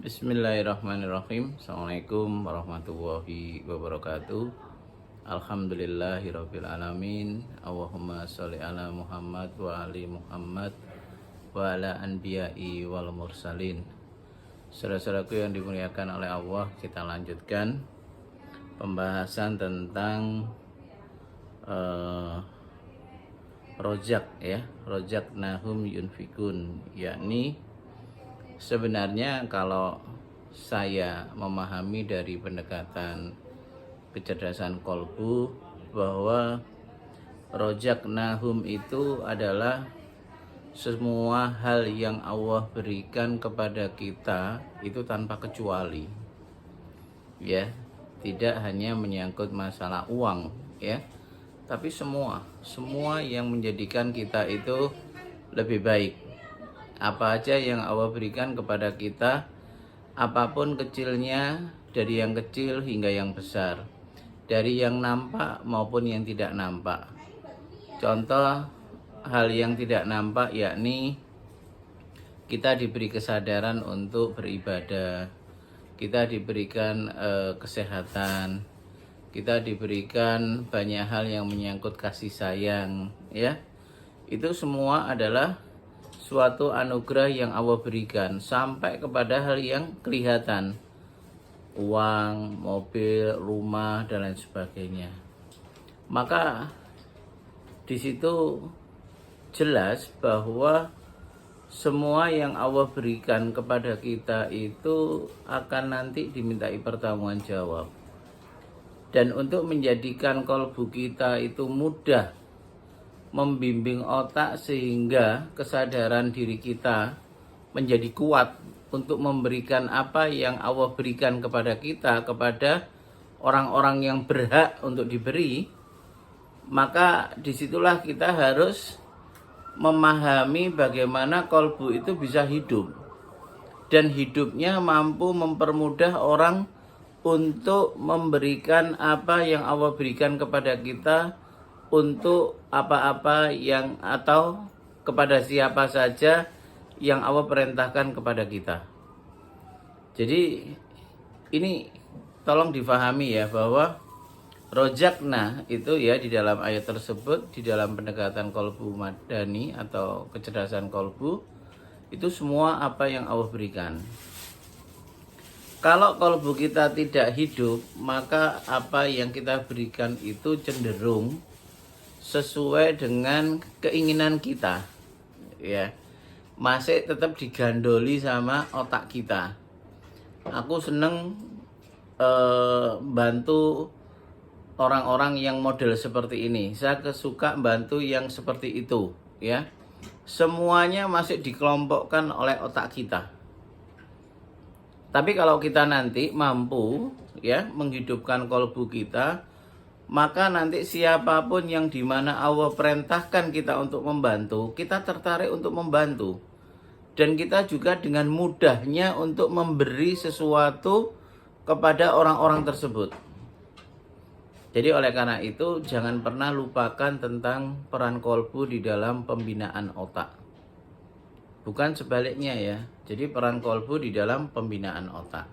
Bismillahirrahmanirrahim. Assalamualaikum warahmatullahi wabarakatuh. Alhamdulillahirabbil alamin. Allahumma sholli ala Muhammad wa ali Muhammad wa ala anbiya'i wal mursalin. Saudara-saudaraku yang dimuliakan oleh Allah, kita lanjutkan pembahasan tentang rojak ya, rojak nahum yunfikun, yakni sebenarnya kalau saya memahami dari pendekatan kecerdasan kolbu bahwa rojak nahum itu adalah semua hal yang Allah berikan kepada kita itu tanpa kecuali, ya, tidak hanya menyangkut masalah uang, ya, tapi semua yang menjadikan kita itu lebih baik. Apa aja yang Allah berikan kepada kita, apapun kecilnya, dari yang kecil hingga yang besar, dari yang nampak maupun yang tidak nampak. Contoh hal yang tidak nampak yakni kita diberi kesadaran untuk beribadah, kita diberikan kesehatan, kita diberikan banyak hal yang menyangkut kasih sayang, ya. Itu semua adalah suatu anugerah yang Allah berikan, sampai kepada hal yang kelihatan, uang, mobil, rumah, dan lain sebagainya. Maka di situ jelas bahwa semua yang Allah berikan kepada kita itu akan nanti dimintai pertanggungan jawab. Dan untuk menjadikan kolbu kita itu mudah membimbing otak sehingga kesadaran diri kita menjadi kuat untuk memberikan apa yang Allah berikan kepada kita, kepada orang-orang yang berhak untuk diberi, maka disitulah kita harus memahami bagaimana kolbu itu bisa hidup, dan hidupnya mampu mempermudah orang untuk memberikan apa yang Allah berikan kepada kita, untuk apa-apa yang atau kepada siapa saja yang Allah perintahkan kepada kita. Jadi ini tolong difahami ya, bahwa rojakna itu ya di dalam ayat tersebut, di dalam pendekatan kolbu madani atau kecerdasan kolbu, itu semua apa yang Allah berikan. Kalau kolbu kita tidak hidup, maka apa yang kita berikan itu cenderung sesuai dengan keinginan kita, ya, masih tetap digandoli sama otak kita. Aku seneng bantu orang-orang yang model seperti ini, saya suka bantu yang seperti itu, ya. Semuanya masih dikelompokkan oleh otak kita. Tapi kalau kita nanti mampu ya menghidupkan kolbu kita, maka nanti siapapun yang dimana Allah perintahkan kita untuk membantu, kita tertarik untuk membantu. Dan kita juga dengan mudahnya untuk memberi sesuatu kepada orang-orang tersebut. Jadi oleh karena itu, jangan pernah lupakan tentang peran kolbu di dalam pembinaan otak. Bukan sebaliknya ya, jadi peran kolbu di dalam pembinaan otak.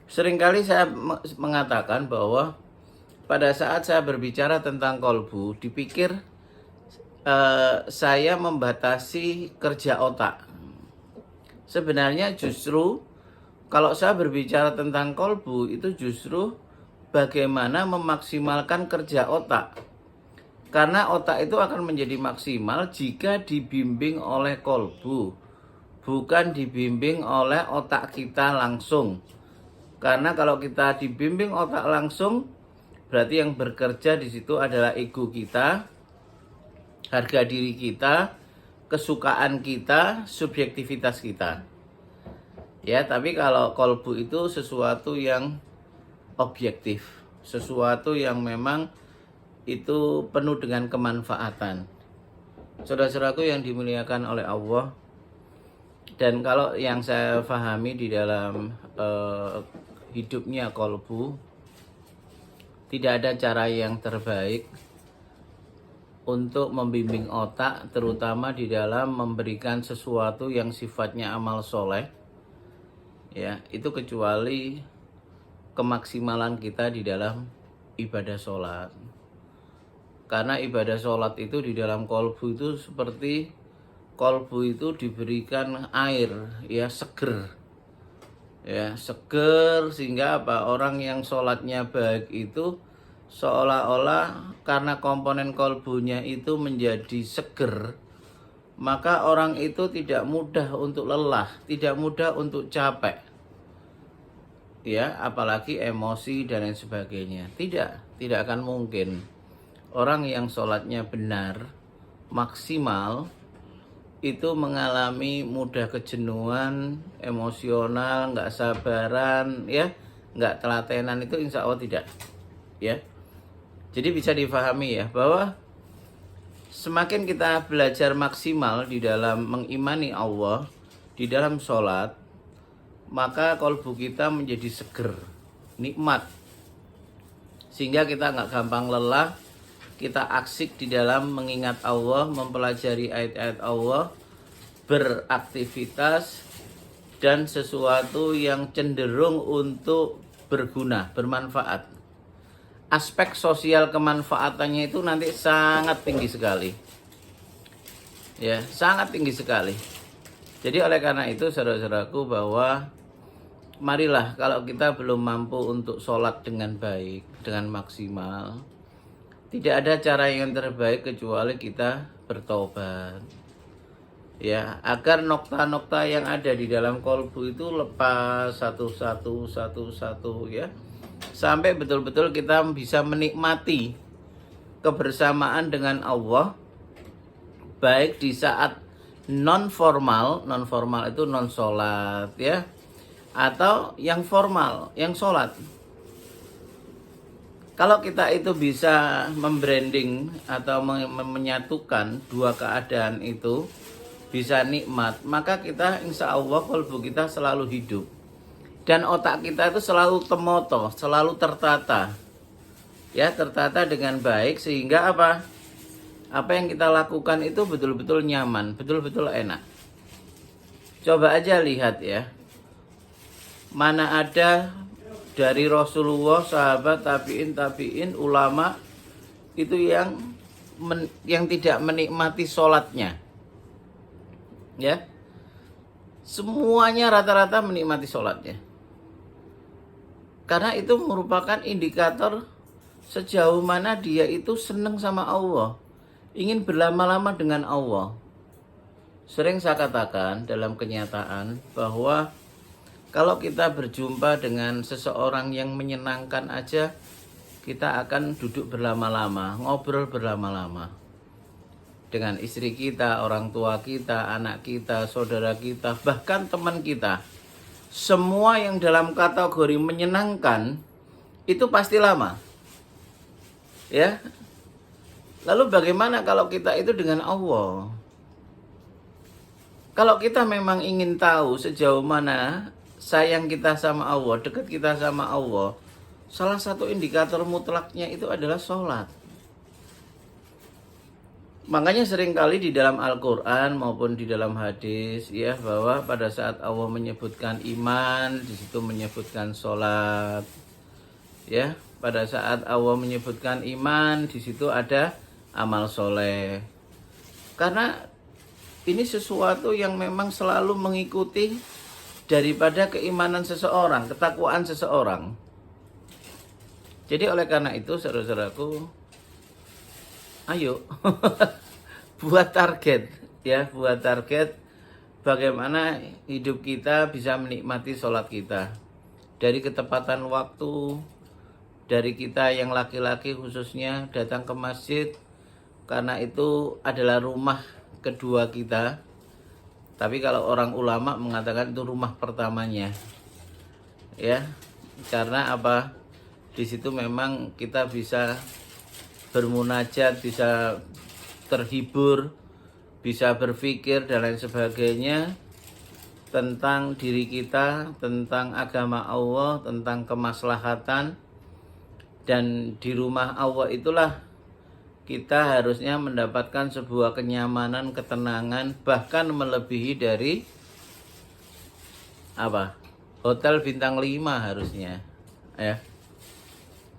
Seringkali saya mengatakan bahwa pada saat saya berbicara tentang kolbu, dipikir saya membatasi kerja otak. Sebenarnya justru kalau saya berbicara tentang kolbu, itu justru bagaimana memaksimalkan kerja otak. Karena otak itu akan menjadi maksimal jika dibimbing oleh kolbu, bukan dibimbing oleh otak kita langsung. Karena kalau kita dibimbing otak langsung, berarti yang bekerja di situ adalah ego kita, harga diri kita, kesukaan kita, subjektivitas kita. Ya, tapi kalau kolbu itu sesuatu yang objektif, sesuatu yang memang itu penuh dengan kemanfaatan. Saudara-saudaraku yang dimuliakan oleh Allah, dan kalau yang saya pahami di dalam hidupnya kolbu, tidak ada cara yang terbaik untuk membimbing otak, terutama di dalam memberikan sesuatu yang sifatnya amal soleh, ya, itu kecuali kemaksimalan kita di dalam ibadah sholat. Karena ibadah sholat itu di dalam kolbu itu seperti kolbu itu diberikan air, ya, seger, ya, seger, sehingga apa, orang yang sholatnya baik itu seolah-olah karena komponen kolbunya itu menjadi seger, maka orang itu tidak mudah untuk lelah, tidak mudah untuk capek, ya, apalagi emosi dan lain sebagainya. Tidak akan mungkin orang yang sholatnya benar, maksimal, itu mengalami mudah kejenuhan, emosional, nggak sabaran, ya, nggak telatenan, itu insya Allah tidak, ya. Jadi bisa difahami ya, bahwa semakin kita belajar maksimal di dalam mengimani Allah, di dalam sholat, maka kolbu kita menjadi seger, nikmat, sehingga kita nggak gampang lelah. Kita asyik di dalam mengingat Allah, mempelajari ayat-ayat Allah, beraktivitas, dan sesuatu yang cenderung untuk berguna, bermanfaat. Aspek sosial kemanfaatannya itu nanti sangat tinggi sekali. Ya, sangat tinggi sekali. Jadi oleh karena itu saudara-saudaraku, bahwa marilah, kalau kita belum mampu untuk sholat dengan baik, dengan maksimal, tidak ada cara yang terbaik kecuali kita bertobat, ya, agar nokta-nokta yang ada di dalam kolbu itu lepas satu-satu, ya, sampai betul-betul kita bisa menikmati kebersamaan dengan Allah, baik di saat non formal itu non sholat, ya, atau yang formal, yang sholat. Kalau kita itu bisa membranding atau menyatukan dua keadaan itu, bisa nikmat, maka kita insya Allah kolbu kita selalu hidup. Dan otak kita itu selalu temoto, selalu tertata. Ya, tertata dengan baik, sehingga apa? Apa yang kita lakukan itu betul-betul nyaman, betul-betul enak. Coba aja lihat ya, mana ada dari Rasulullah, sahabat, tabi'in, ulama itu yang tidak menikmati sholatnya, ya, semuanya rata-rata menikmati sholatnya, karena itu merupakan indikator sejauh mana dia itu senang sama Allah, ingin berlama-lama dengan Allah. Sering saya katakan dalam kenyataan bahwa kalau kita berjumpa dengan seseorang yang menyenangkan aja, kita akan duduk berlama-lama, ngobrol berlama-lama. Dengan istri kita, orang tua kita, anak kita, saudara kita, bahkan teman kita. Semua yang dalam kategori menyenangkan, itu pasti lama. Ya. Lalu bagaimana kalau kita itu dengan Allah? Kalau kita memang ingin tahu sejauh mana sayang kita sama Allah, dekat kita sama Allah, salah satu indikator mutlaknya itu adalah sholat. Makanya seringkali di dalam Al-Quran maupun di dalam hadis, ya, bahwa pada saat Allah menyebutkan iman, di situ menyebutkan sholat. Ya, pada saat Allah menyebutkan iman, di situ ada amal soleh. Karena ini sesuatu yang memang selalu mengikuti daripada keimanan seseorang, ketakwaan seseorang. Jadi oleh karena itu saudara-saudaraku, ayo buat target, ya, buat target bagaimana hidup kita bisa menikmati sholat kita, dari ketepatan waktu, dari kita yang laki-laki khususnya datang ke masjid, karena itu adalah rumah kedua kita. Tapi kalau orang ulama mengatakan itu rumah pertamanya, ya, karena apa? Di situ memang kita bisa bermunajat, bisa terhibur, bisa berpikir dan lain sebagainya tentang diri kita, tentang agama Allah, tentang kemaslahatan. Dan di rumah Allah itulah kita harusnya mendapatkan sebuah kenyamanan, ketenangan, bahkan melebihi dari apa? hotel bintang 5 harusnya, ya.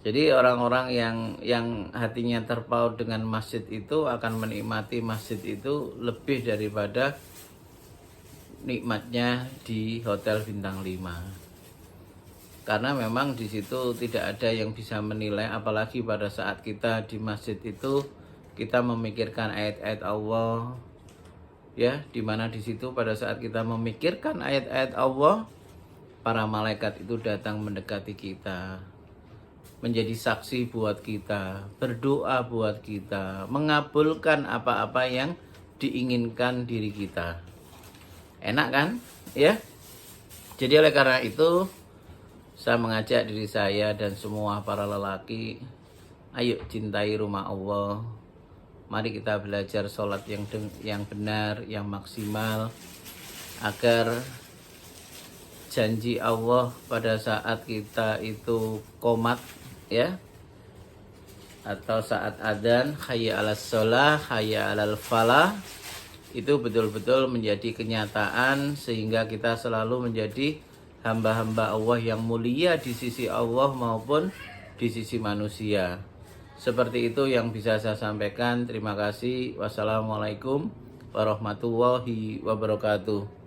Jadi orang-orang yang hatinya terpaut dengan masjid itu akan menikmati masjid itu lebih daripada nikmatnya di hotel bintang 5. Karena memang di situ tidak ada yang bisa menilai, apalagi pada saat kita di masjid itu kita memikirkan ayat-ayat Allah, ya, dimana di situ pada saat kita memikirkan ayat-ayat Allah, para malaikat itu datang mendekati kita, menjadi saksi buat kita, berdoa buat kita, mengabulkan apa-apa yang diinginkan diri kita. Enak kan, ya? Jadi oleh karena itu saya mengajak diri saya dan semua para lelaki, ayo cintai rumah Allah. Mari kita belajar sholat yang benar, yang maksimal, agar janji Allah pada saat kita itu qomat, ya, atau saat adzan, hayya 'alas shalah, hayya 'alal falah, itu betul-betul menjadi kenyataan sehingga kita selalu menjadi hamba-hamba Allah yang mulia di sisi Allah maupun di sisi manusia. Seperti itu yang bisa saya sampaikan. Terima kasih. Wassalamualaikum warahmatullahi wabarakatuh.